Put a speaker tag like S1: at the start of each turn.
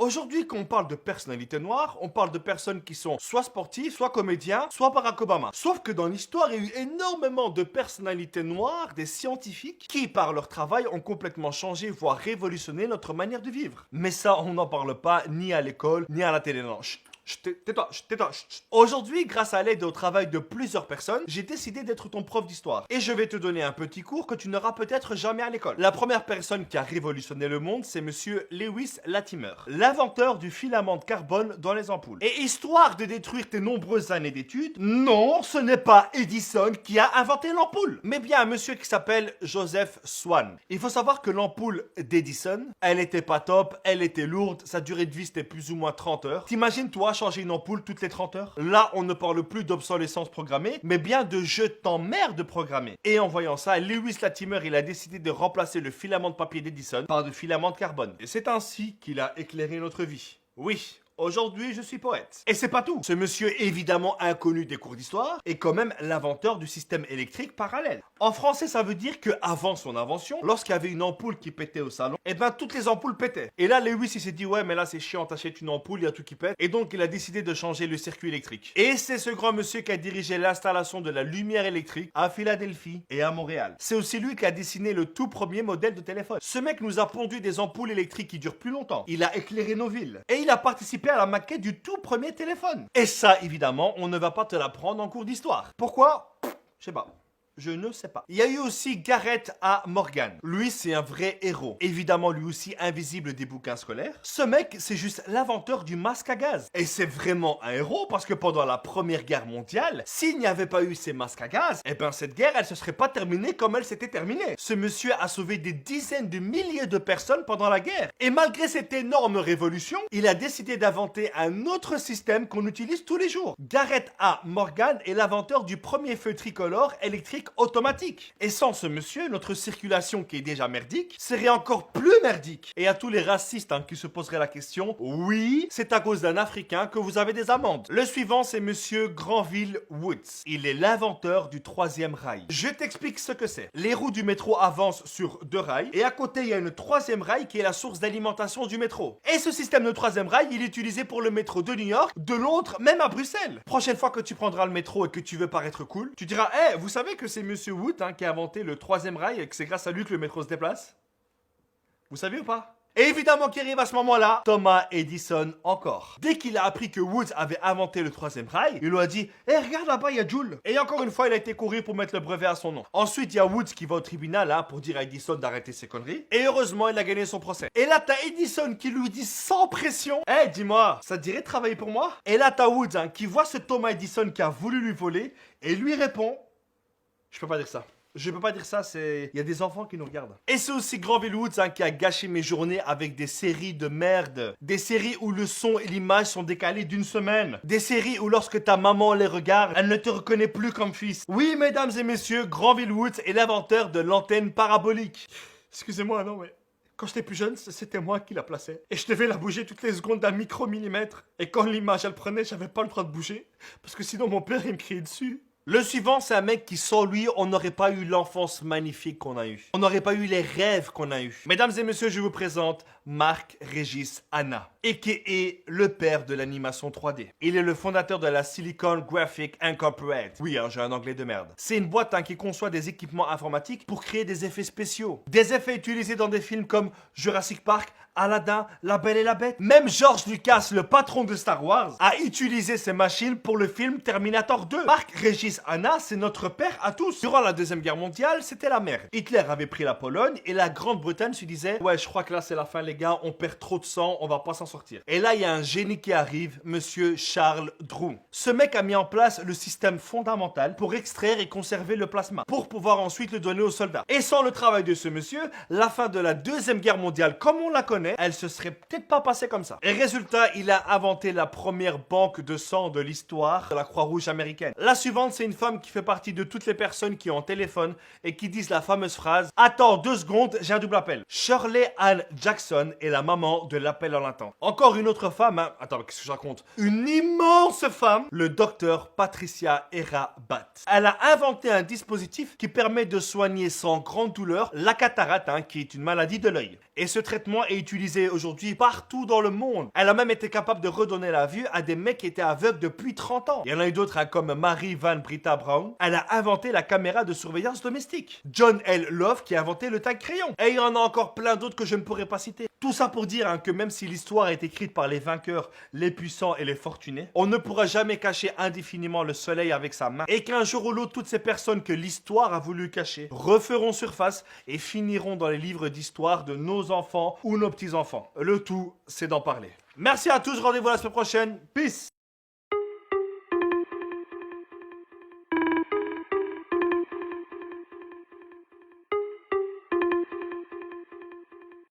S1: Aujourd'hui, quand on parle de personnalités noires, on parle de personnes qui sont soit sportives, soit comédiens, soit Barack Obama. Sauf que dans l'histoire, il y a eu énormément de personnalités noires, des scientifiques, qui par leur travail ont complètement changé, voire révolutionné notre manière de vivre. Mais ça, on n'en parle pas ni à l'école, ni à la télé. Non, tais-toi, tais-toi. Aujourd'hui, grâce à l'aide et au travail de plusieurs personnes, j'ai décidé d'être ton prof d'histoire. Et je vais te donner un petit cours que tu n'auras peut-être jamais à l'école. La première personne qui a révolutionné le monde, c'est monsieur Lewis Latimer, l'inventeur du filament de carbone dans les ampoules. Et histoire de détruire tes nombreuses années d'études, non, ce n'est pas Edison qui a inventé l'ampoule, mais bien un monsieur qui s'appelle Joseph Swan. Il faut savoir que l'ampoule d'Edison, elle était pas top, elle était lourde, sa durée de vie c'était plus ou moins 30 heures. T'imagines toi changer une ampoule toutes les 30 heures? Là, on ne parle plus d'obsolescence programmée, mais bien de je t'emmerde programmé. Et en voyant ça, Lewis Latimer, il a décidé de remplacer le filament de papier d'Edison par du filament de carbone. Et c'est ainsi qu'il a éclairé notre vie. Oui. Aujourd'hui, je suis poète. Et c'est pas tout. Ce monsieur évidemment inconnu des cours d'histoire est quand même l'inventeur du système électrique parallèle. En français, ça veut dire qu'avant son invention, lorsqu'il y avait une ampoule qui pétait au salon, eh ben toutes les ampoules pétaient. Et là, Lewis, il s'est dit, ouais, mais là, c'est chiant, t'achètes une ampoule, il y a tout qui pète. Et donc, il a décidé de changer le circuit électrique. Et c'est ce grand monsieur qui a dirigé l'installation de la lumière électrique à Philadelphie et à Montréal. C'est aussi lui qui a dessiné le tout premier modèle de téléphone. Ce mec nous a pondu des ampoules électriques qui durent plus longtemps. Il a éclairé nos villes. Et il a participé à la maquette du tout premier téléphone. Et ça, évidemment, on ne va pas te l'apprendre en cours d'histoire. Pourquoi? Je sais pas. Je ne sais pas. Il y a eu aussi Garrett A. Morgan. Lui, c'est un vrai héros. Évidemment, lui aussi invisible des bouquins scolaires. Ce mec, c'est juste l'inventeur du masque à gaz. Et c'est vraiment un héros parce que pendant la Première Guerre mondiale, s'il n'y avait pas eu ces masques à gaz, eh ben cette guerre, elle se serait pas terminée comme elle s'était terminée. Ce monsieur a sauvé des dizaines de milliers de personnes pendant la guerre. Et malgré cette énorme révolution, il a décidé d'inventer un autre système qu'on utilise tous les jours. Garrett A. Morgan est l'inventeur du premier feu tricolore électrique automatique. Et sans ce monsieur, notre circulation qui est déjà merdique serait encore plus merdique. Et à tous les racistes qui se poseraient la question, oui, c'est à cause d'un Africain que vous avez des amendes. Le suivant, c'est monsieur Granville Woods. Il est l'inventeur du troisième rail. Je t'explique ce que c'est. Les roues du métro avancent sur deux rails et à côté, il y a une troisième rail qui est la source d'alimentation du métro. Et ce système de troisième rail, il est utilisé pour le métro de New York, de Londres, même à Bruxelles. Prochaine fois que tu prendras le métro et que tu veux paraître cool, tu diras, hey, vous savez que c'est monsieur Wood qui a inventé le troisième rail et que c'est grâce à lui que le métro se déplace? Vous savez ou pas? Et évidemment qui arrive à ce moment-là, Thomas Edison encore. Dès qu'il a appris que Woods avait inventé le troisième rail, il lui a dit « Eh, regarde là-bas, il y a Joule !» Et encore une fois, il a été courir pour mettre le brevet à son nom. Ensuite, il y a Woods qui va au tribunal pour dire à Edison d'arrêter ses conneries. Et heureusement, il a gagné son procès. Et là, t'as Edison qui lui dit sans pression « Eh, dis-moi, ça te dirait de travailler pour moi ?» Et là, t'as Woods qui voit ce Thomas Edison qui a voulu lui voler et lui répond « Je peux pas dire ça. » Je peux pas dire ça, il y a des enfants qui nous regardent. Et c'est aussi Granville Woods qui a gâché mes journées avec des séries de merde. Des séries où le son et l'image sont décalés d'une semaine. Des séries où lorsque ta maman les regarde, elle ne te reconnaît plus comme fils. Oui, mesdames et messieurs, Granville Woods est l'inventeur de l'antenne parabolique. Excusez-moi, non mais... Quand j'étais plus jeune, c'était moi qui la plaçais. Et je devais la bouger toutes les secondes d'un micro-millimètre. Et quand l'image, elle prenait, j'avais pas le droit de bouger. Parce que sinon, mon père, il me criait dessus. Le suivant, c'est un mec qui, sans lui, on n'aurait pas eu l'enfance magnifique qu'on a eue. On n'aurait pas eu les rêves qu'on a eus. Mesdames et messieurs, je vous présente Marc-Régis Hanna, a.k.a. le père de l'animation 3D. Il est le fondateur de la Silicon Graphic Incorporated. Oui, j'ai un anglais de merde. C'est une boîte qui conçoit des équipements informatiques pour créer des effets spéciaux. Des effets utilisés dans des films comme Jurassic Park, Aladdin, La Belle et la Bête. Même George Lucas, le patron de Star Wars, a utilisé ces machines pour le film Terminator 2. Marc-Régis Hanna, c'est notre père à tous. Durant la Deuxième Guerre mondiale, c'était la merde. Hitler avait pris la Pologne et la Grande-Bretagne se disait « Ouais, je crois que là c'est la fin les gars, on perd trop de sang, on va pas s'en sortir. » Et là, il y a un génie qui arrive, monsieur Charles Drew. Ce mec a mis en place le système fondamental pour extraire et conserver le plasma, pour pouvoir ensuite le donner aux soldats. Et sans le travail de ce monsieur, la fin de la Deuxième Guerre mondiale, comme on la connaît, elle se serait peut-être pas passée comme ça. Et résultat, il a inventé la première banque de sang de l'histoire de la Croix-Rouge américaine. La suivante, c'est une femme qui fait partie de toutes les personnes qui ont un téléphone et qui disent la fameuse phrase « Attends 2 secondes, j'ai un double appel ». Shirley Ann Jackson est la maman de l'appel en attente. Encore une autre femme, attends, qu'est-ce que je raconte? Une immense femme, le docteur Patricia Hera Batt. Elle a inventé un dispositif qui permet de soigner sans grande douleur la cataracte, qui est une maladie de l'œil. Et ce traitement est utilisé utilisée aujourd'hui partout dans le monde. Elle a même été capable de redonner la vue à des mecs qui étaient aveugles depuis 30 ans. Il y en a eu d'autres hein, comme Mary Van Britta Brown. Elle a inventé la caméra de surveillance domestique. John L. Love qui a inventé le taille-crayon. Et il y en a encore plein d'autres que je ne pourrais pas citer. Tout ça pour dire hein, que même si l'histoire est écrite par les vainqueurs, les puissants et les fortunés, on ne pourra jamais cacher indéfiniment le soleil avec sa main. Et qu'un jour ou l'autre, toutes ces personnes que l'histoire a voulu cacher referont surface et finiront dans les livres d'histoire de nos enfants ou nos petits-enfants. Le tout, c'est d'en parler. Merci à tous, rendez-vous la semaine prochaine. Peace!